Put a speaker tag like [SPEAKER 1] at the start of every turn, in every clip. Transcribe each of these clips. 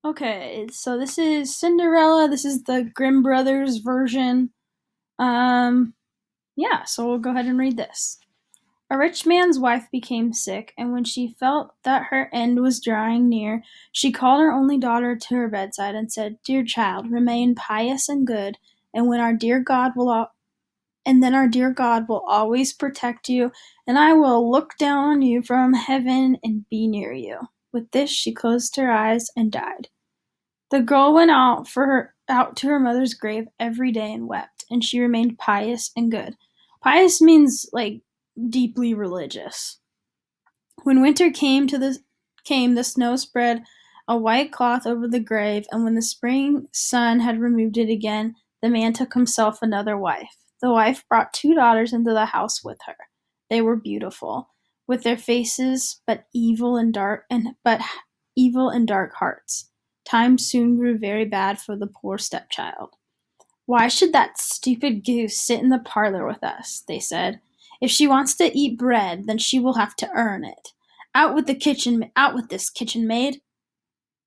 [SPEAKER 1] Okay, so this is Cinderella. This is the Grimm brothers version. Um, yeah, so we'll go ahead and read this. A rich man's wife became sick, and when she felt that her end was drawing near, she called her only daughter to her bedside and said, "Dear child, remain pious and good, and when our dear God will and then our dear God will always protect you, and I will look down on you from heaven and be near you." With this, she closed her eyes and died. The girl went out to her mother's grave every day and wept, and she remained pious and good. Pious means like deeply religious. When winter came, the snow spread a white cloth over the grave, and when the spring sun had removed it again, the man took himself another wife. The wife brought two daughters into the house with her. They were beautiful, with their faces but evil and dark hearts. Times soon grew very bad for the poor stepchild. "Why should that stupid goose sit in the parlor with us?" they said. "If she wants to eat bread, then she will have to earn it. Out with this kitchen maid."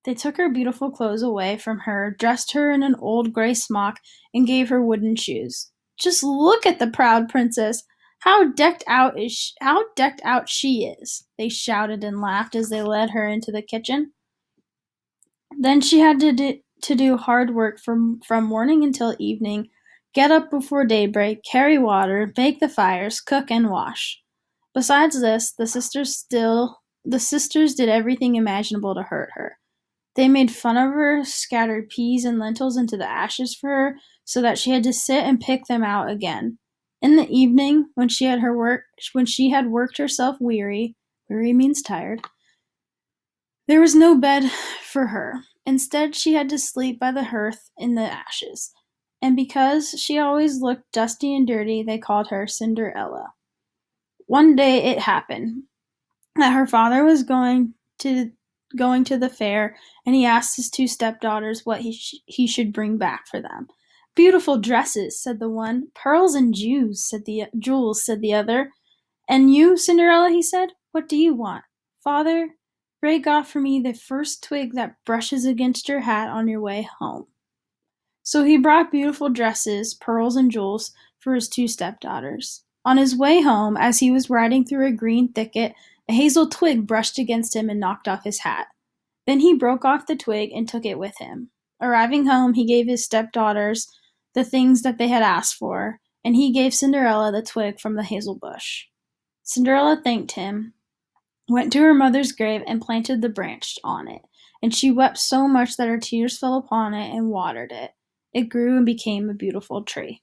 [SPEAKER 1] They took her beautiful clothes away from her, dressed her in an old gray smock, and gave her wooden shoes. "Just look at the proud princess! How decked out she is!" they shouted and laughed as they led her into the kitchen. Then she had to do hard work from morning until evening, get up before daybreak, carry water, bake the fires, cook and wash. Besides this, the sisters did everything imaginable to hurt her. They made fun of her, scattered peas and lentils into the ashes for her, so that she had to sit and pick them out again. In the evening, when she had worked herself weary means tired, there was no bed for her. Instead, she had to sleep by the hearth in the ashes. And because she always looked dusty and dirty, they called her Cinderella. One day it happened that her father was going to the fair, and he asked his two stepdaughters what he should bring back for them. "Beautiful dresses," said the one. "Pearls and jewels," said the other. "And you, Cinderella," he said, "what do you want?" "Father, break off for me the first twig that brushes against your hat on your way home." So he brought beautiful dresses, pearls, and jewels for his two stepdaughters. On his way home, as he was riding through a green thicket, a hazel twig brushed against him and knocked off his hat. Then he broke off the twig and took it with him. Arriving home, he gave his stepdaughters the things that they had asked for, and he gave Cinderella the twig from the hazel bush. Cinderella thanked him, went to her mother's grave, and planted the branch on it, and she wept so much that her tears fell upon it and watered it. It grew and became a beautiful tree.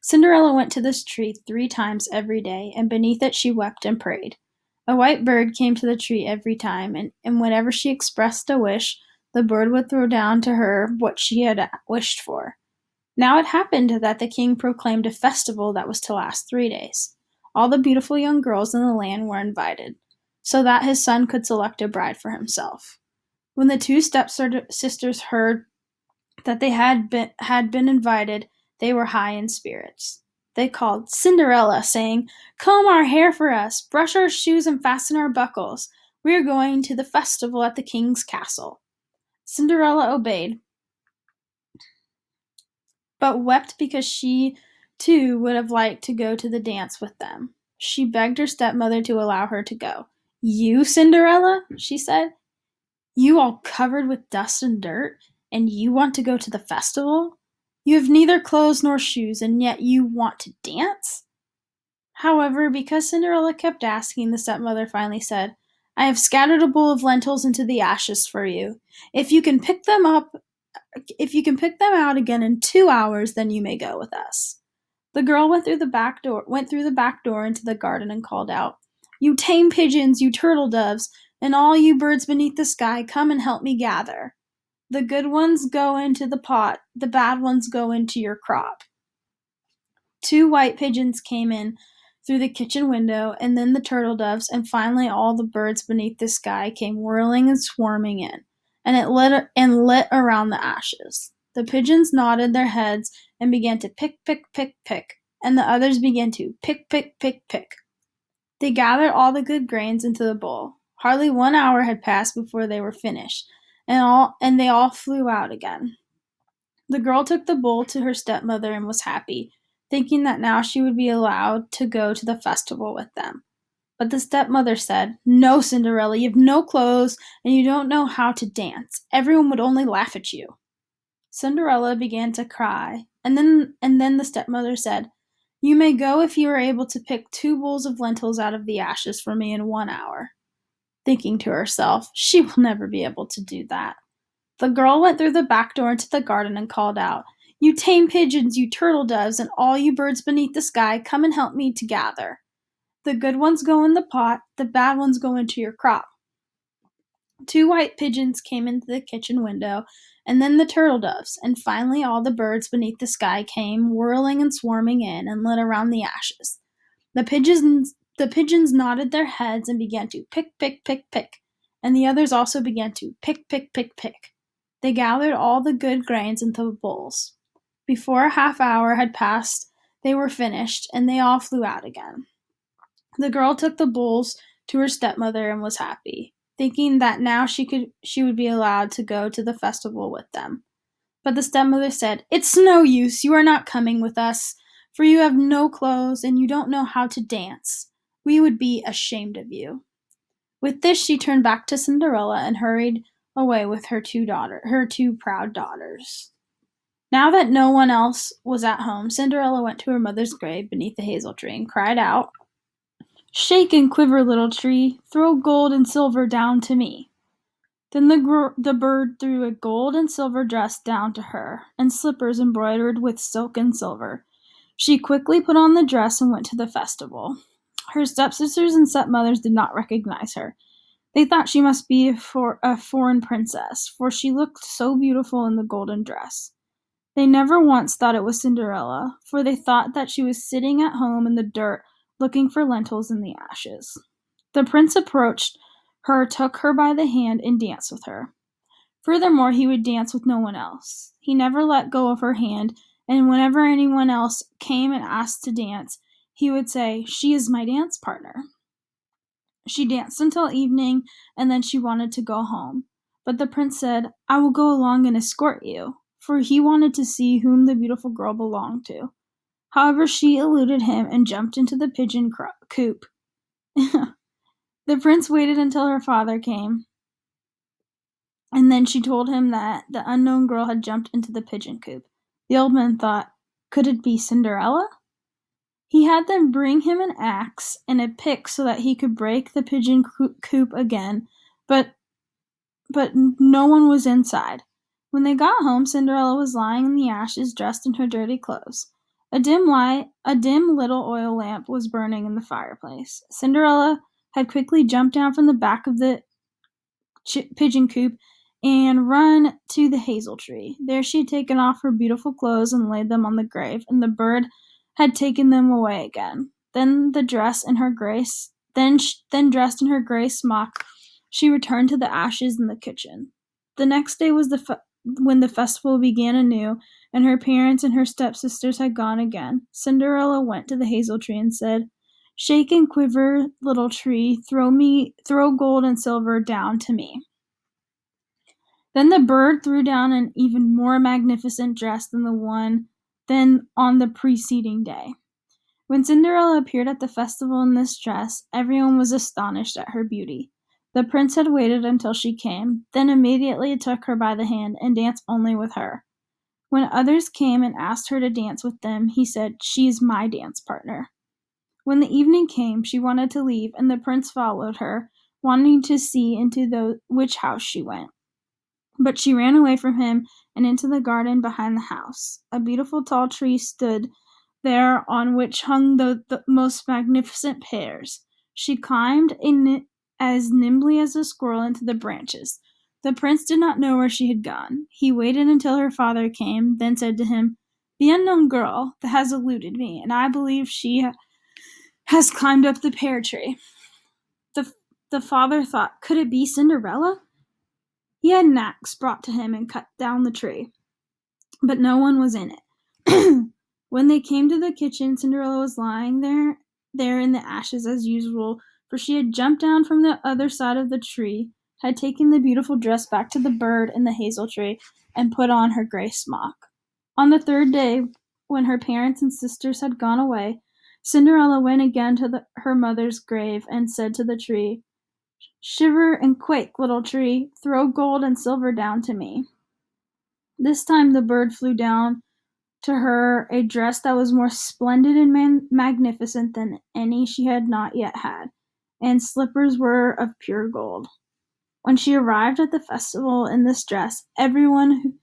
[SPEAKER 1] Cinderella went to this tree 3 times every day, and beneath it she wept and prayed. A white bird came to the tree every time, and whenever she expressed a wish, the bird would throw down to her what she had wished for. Now it happened that the king proclaimed a festival that was to last 3 days. All the beautiful young girls in the land were invited, so that his son could select a bride for himself. When the two stepsisters heard that they had been invited, they were high in spirits. They called Cinderella, saying, "Comb our hair for us, brush our shoes, and fasten our buckles. We are going to the festival at the king's castle." Cinderella obeyed, but wept because she, too, would have liked to go to the dance with them. She begged her stepmother to allow her to go. "You, Cinderella," she said, "you all covered with dust and dirt, and you want to go to the festival? You have neither clothes nor shoes, and yet you want to dance?" However, because Cinderella kept asking, the stepmother finally said, "I have scattered a bowl of lentils into the ashes for you. If you can pick them out again in 2 hours, then you may go with us." The girl went through the back door into the garden and called out, "You tame pigeons, you turtle doves, and all you birds beneath the sky, come and help me gather. The good ones go into the pot, the bad ones go into your crop." 2 white pigeons came in through the kitchen window, and then the turtle doves, and finally all the birds beneath the sky came whirling and swarming in, and it lit around the ashes. The pigeons nodded their heads and began to pick, pick, pick, pick, and the others began to pick, pick, pick, pick. They gathered all the good grains into the bowl. Hardly 1 hour had passed before they were finished, and they all flew out again. The girl took the bowl to her stepmother and was happy, thinking that now she would be allowed to go to the festival with them. But the stepmother said, "No, Cinderella, you have no clothes and you don't know how to dance. Everyone would only laugh at you." Cinderella began to cry, and then the stepmother said, "You may go if you are able to pick 2 bowls of lentils out of the ashes for me in 1 hour." Thinking to herself, she will never be able to do that. The girl went through the back door into the garden and called out, "You tame pigeons, you turtle doves, and all you birds beneath the sky, come and help me to gather. The good ones go in the pot, the bad ones go into your crop." 2 white pigeons came into the kitchen window, and then the turtle doves, and finally all the birds beneath the sky came whirling and swarming in and lit around the ashes. The pigeons nodded their heads and began to pick, pick, pick, pick, and the others also began to pick, pick, pick, pick. They gathered all the good grains into the bowls. Before a half-hour had passed, they were finished, and they all flew out again. The girl took the bowls to her stepmother and was happy, thinking that now she would be allowed to go to the festival with them. But the stepmother said, "It's no use, you are not coming with us, for you have no clothes and you don't know how to dance. We would be ashamed of you." With this she turned back to Cinderella and hurried away with her two proud daughters. Now that no one else was at home, Cinderella went to her mother's grave beneath the hazel tree and cried out, "Shake and quiver, little tree, throw gold and silver down to me." Then the bird threw a gold and silver dress down to her, and slippers embroidered with silk and silver. She quickly put on the dress and went to the festival. Her stepsisters and stepmothers did not recognize her. They thought she must be a foreign princess, for she looked so beautiful in the golden dress. They never once thought it was Cinderella, for they thought that she was sitting at home in the dirt looking for lentils in the ashes. The prince approached her, took her by the hand, and danced with her. Furthermore, he would dance with no one else. He never let go of her hand, and whenever anyone else came and asked to dance, he would say, "She is my dance partner." She danced until evening, and then she wanted to go home. But the prince said, "I will go along and escort you," for he wanted to see whom the beautiful girl belonged to. However, she eluded him and jumped into the pigeon coop. The prince waited until her father came, and then she told him that the unknown girl had jumped into the pigeon coop. The old man thought, could it be Cinderella? He had them bring him an axe and a pick so that he could break the pigeon coop again, but no one was inside. When they got home, Cinderella was lying in the ashes, dressed in her dirty clothes. A dim little oil lamp was burning in the fireplace. Cinderella had quickly jumped down from the back of the pigeon coop and run to the hazel tree. There she had taken off her beautiful clothes and laid them on the grave, and the bird had taken them away again. Then dressed in her gray smock, she returned to the ashes in the kitchen. The next day was when the festival began anew, and her parents and her stepsisters had gone again. Cinderella went to the hazel tree and said, "Shake and quiver, little tree, throw gold and silver down to me." Then the bird threw down an even more magnificent dress than on the preceding day. When Cinderella appeared at the festival in this dress, everyone was astonished at her beauty. The prince had waited until she came, then immediately took her by the hand and danced only with her. When others came and asked her to dance with them, he said, "She is my dance partner." When the evening came, she wanted to leave, and the prince followed her, wanting to see into which house she went. But she ran away from him and into the garden behind the house. A beautiful tall tree stood there on which hung the most magnificent pears. She climbed as nimbly as a squirrel into the branches. The prince did not know where she had gone. He waited until her father came, then said to him, "The unknown girl that has eluded me, and I believe she has climbed up the pear tree." The father thought, could it be Cinderella? He had an axe brought to him and cut down the tree, but no one was in it. When they came to the kitchen, Cinderella was lying there in the ashes as usual, for she had jumped down from the other side of the tree. had taken the beautiful dress back to the bird in the hazel tree and put on her gray smock. On the third day, when her parents and sisters had gone away, Cinderella went again to her mother's grave and said to the tree, "Shiver and quake, little tree, throw gold and silver down to me." This time the bird flew down to her a dress that was more splendid and magnificent than any she had not yet had, and slippers were of pure gold. When she arrived at the festival in this dress, everyone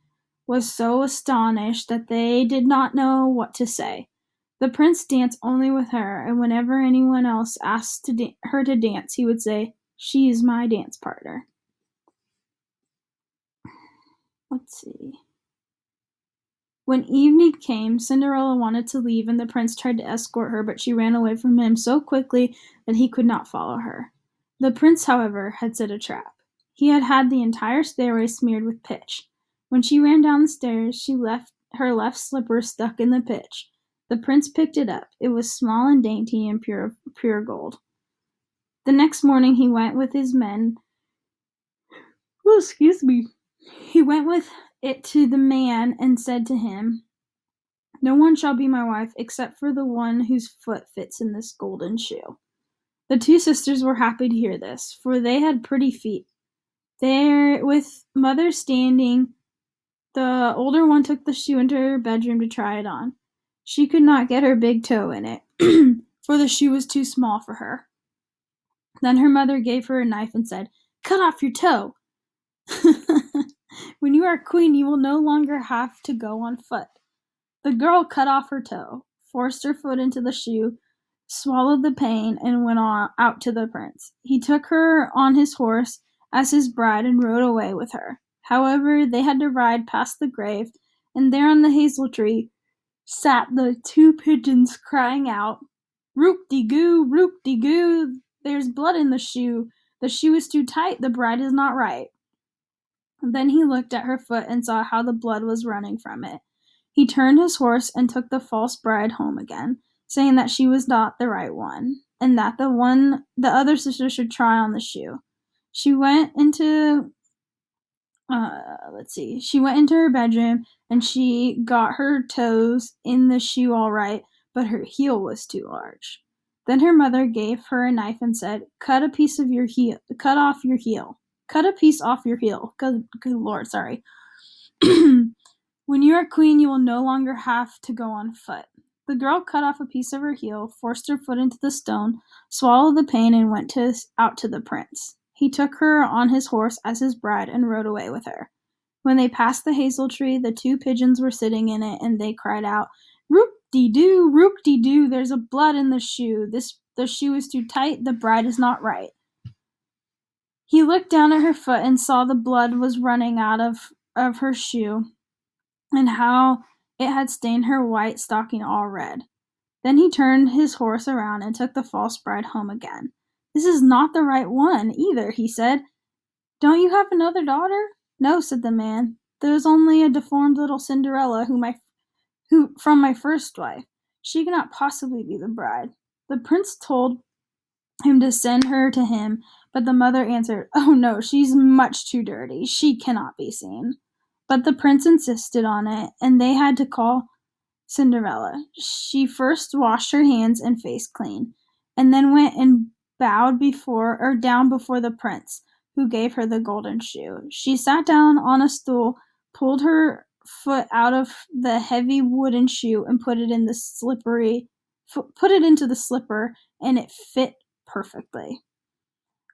[SPEAKER 1] was so astonished that they did not know what to say. The prince danced only with her, and whenever anyone else asked her to dance, he would say, "She is my dance partner." Let's see. When evening came, Cinderella wanted to leave, and the prince tried to escort her, but she ran away from him so quickly that he could not follow her. The prince, however, had set a trap. He had had the entire stairway smeared with pitch. When she ran down the stairs, she left her left slipper stuck in the pitch. The prince picked it up. It was small and dainty and pure gold. The next morning he went with his men. Oh, excuse me. He went with it to the man and said to him, "No one shall be my wife except for the one whose foot fits in this golden shoe." The two sisters were happy to hear this, for they had pretty feet. There, with mother standing, the older one took the shoe into her bedroom to try it on. She could not get her big toe in it, for the shoe was too small for her. Then her mother gave her a knife and said, "Cut off your toe." "When you are queen, you will no longer have to go on foot." The girl cut off her toe, forced her foot into the shoe, swallowed the pain, and went out to the prince. He took her on his horse as his bride and rode away with her. However, they had to ride past the grave, and there on the hazel tree sat the two pigeons crying out, "Roop-de-goo, roop-de-goo, there's blood in the shoe. The shoe is too tight, the bride is not right." Then he looked at her foot and saw how the blood was running from it. He turned his horse and took the false bride home again, saying that she was not the right one, and that the other sister should try on the shoe. She went into She went into her bedroom and she got her toes in the shoe all right, but her heel was too large. Then her mother gave her a knife and said, "Cut a piece of your heel. Cut off your heel. Cut a piece off your heel." Good Lord, sorry. "When you are queen, you will no longer have to go on foot." The girl cut off a piece of her heel, forced her foot into the stone, swallowed the pain, and went out to the prince. He took her on his horse as his bride and rode away with her. When they passed the hazel tree, the two pigeons were sitting in it, and they cried out, "Roop-de-doo, roop-de-doo, there's a blood in the shoe. The shoe is too tight, the bride is not right." He looked down at her foot and saw the blood was running out of her shoe, and how it had stained her white stocking all red. Then he turned his horse around and took the false bride home again. "This is not the right one, either," he said. "Don't you have another daughter?" "No," said the man. "There is only a deformed little Cinderella who from my first wife. She cannot possibly be the bride." The prince told him to send her to him, but the mother answered, "Oh no, she's much too dirty. She cannot be seen." But the prince insisted on it, and they had to call Cinderella. She first washed her hands and face clean, and then went and bowed down before the prince, who gave her the golden shoe. She sat down on a stool, pulled her foot out of the heavy wooden shoe, and put it into the slipper, and it fit perfectly.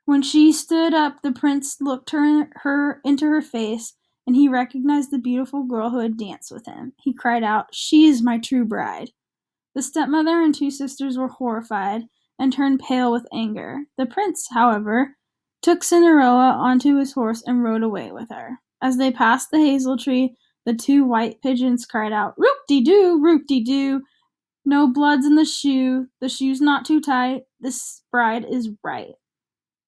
[SPEAKER 1] When she stood up, the prince looked her into her face, and he recognized the beautiful girl who had danced with him. He cried out, "She is my true bride." The stepmother and two sisters were horrified and turned pale with anger. The prince, however, took Cinderella onto his horse and rode away with her. As they passed the hazel tree, the two white pigeons cried out, "Roop-de-doo, roop-de-doo, no blood's in the shoe. The shoe's not too tight. This bride is right."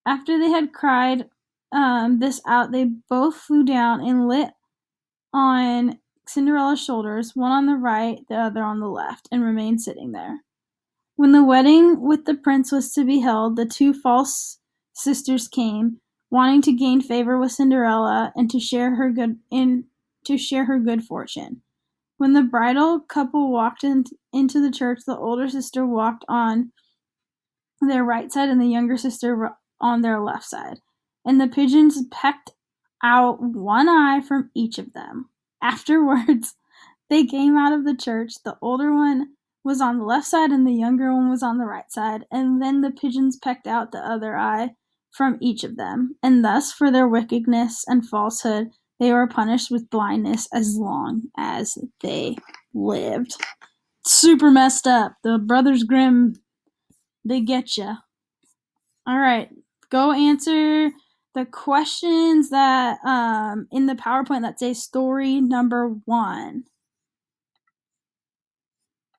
[SPEAKER 1] After they had cried this out, they both flew down and lit on Cinderella's shoulders, one on the right, the other on the left, and remained sitting there. When the wedding with the prince was to be held, the two false sisters came. wanting to gain favor with Cinderella and to share her good fortune. When the bridal couple walked into the church, the older sister walked on their right side and the younger sister on their left side, and the pigeons pecked out one eye from each of them. Afterwards, they came out of the church. The older one was on the left side and the younger one was on the right side, and then the pigeons pecked out the other eye from each of them, and thus for their wickedness and falsehood they were punished with blindness as long as they lived. Super messed up. The Brothers Grimm, they get ya. All right, go answer the questions that in the PowerPoint that say story number 1.